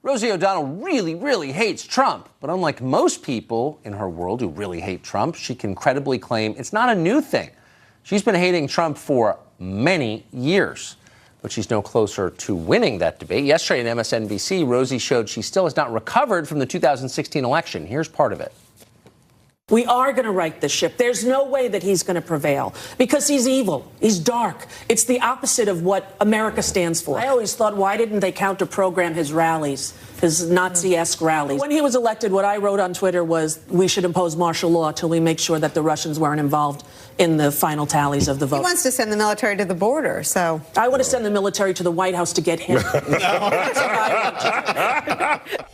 Rosie O'Donnell really hates Trump. But unlike most people in her world who really hate Trump, she can credibly claim it's not a new thing. She's been hating Trump for many years. But she's no closer to winning that debate. Yesterday on MSNBC, Rosie showed she still has not recovered from the 2016 election. Here's part of it. We are going to right the ship. There's no way that he's going to prevail because he's evil. He's dark. It's the opposite of what America stands for. I always thought, why didn't they counter-program his rallies, his Nazi-esque rallies? When he was elected, what I wrote on Twitter was we should impose martial law till we make sure that the Russians weren't involved in the final tallies of the vote. He wants to send the military to the border, so... I want to send the military to the White House to get him. That's what I want.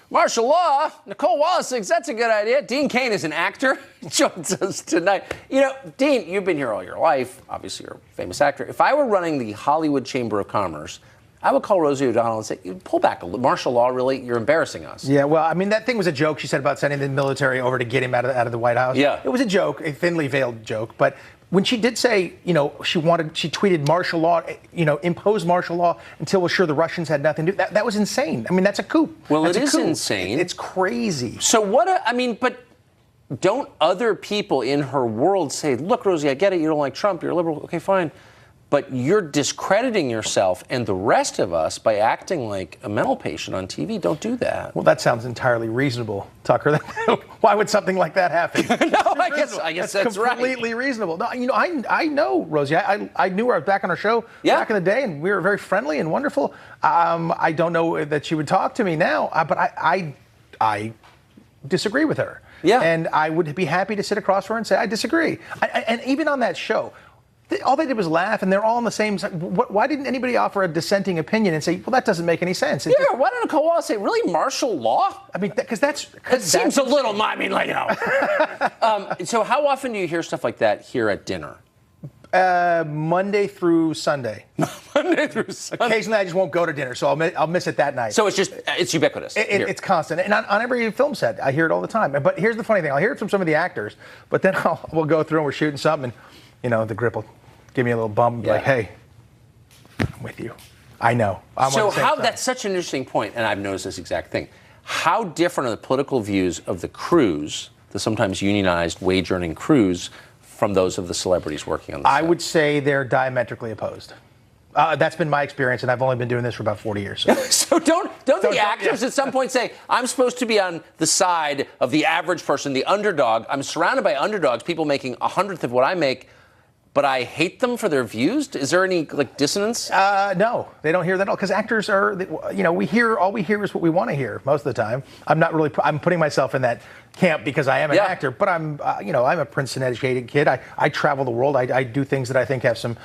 Martial law. Nicole Wallace thinks that's a good idea. Dean Cain is an actor. He joins us tonight. You know, Dean, you've been here all your life. Obviously, you're a famous actor. If I were running the Hollywood Chamber of Commerce, I would call Rosie O'Donnell and say, pull back a little. Martial law, really? You're embarrassing us. Yeah, well, I mean, that thing was a joke she said about sending the military over to get him out of the White House. Yeah. It was a joke, a thinly veiled joke. But when she did say, you know, she tweeted martial law, you know, impose martial law until we're sure the Russians had nothing to do. That was insane. I mean, that's a coup. Well, that's it is insane. It's crazy. So but don't other people in her world say, look, Rosie, I get it. You don't like Trump. You're a liberal. Okay, fine. But you're discrediting yourself and the rest of us by acting like a mental patient on TV. Don't do that. Well, that sounds entirely reasonable, Tucker. Why would something like that happen? No, I guess that's right. Completely reasonable. No, you know, I know Rosie. I knew her back on our show back in the day, and we were very friendly and wonderful. I don't know that she would talk to me now, but I disagree with her. Yeah. And I would be happy to sit across from her and say, I disagree. And even on that show, all they did was laugh, and they're all on the same side. Why didn't anybody offer a dissenting opinion and say, well, that doesn't make any sense? Why don't Nicole Wallace say, really, martial law? I mean, because that seems a little, I mean, like, you know. So how often do you hear stuff like that here at dinner? Monday through Sunday. Monday through Sunday. Occasionally, I just won't go to dinner, so I'll miss it that night. So it's ubiquitous. It's constant, and on every film set, I hear it all the time. But here's the funny thing: I'll hear it from some of the actors, but then we'll go through and we're shooting something, and you know, the grip will give me a little bump, and be like, hey, I'm with you. I know. That's such an interesting point, and I've noticed this exact thing. How different are the political views of the crews, the sometimes unionized wage-earning crews, from those of the celebrities working on the set? I would say they're diametrically opposed. That's been my experience, and I've only been doing this for about 40 years. So don't the actors at some point say, I'm supposed to be on the side of the average person, the underdog. I'm surrounded by underdogs, people making 100th of what I make, but I hate them for their views? Is there any dissonance? No, they don't hear that at all. Because actors are, you know, all we hear is what we want to hear most of the time. I'm putting myself in that camp because I am an actor, but I'm a Princeton-educated kid. I travel the world. I do things that I think have some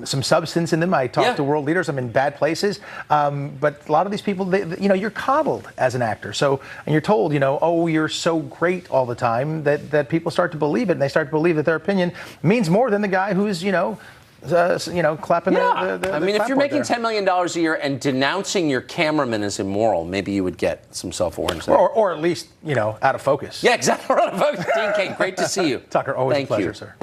substance in them. I talk to world leaders. I'm in bad places. But a lot of these people, you're coddled as an actor. So, and you're told, oh, you're so great all the time that people start to believe it, and they start to believe that their opinion means more than the guy who's, clapping the I mean, if you're making $10 million a year and denouncing your cameraman as immoral, maybe you would get some self-awareness there. Or at least, out of focus. Yeah, exactly. Out of focus. Dean Cain, great to see you. Tucker, always a pleasure, sir.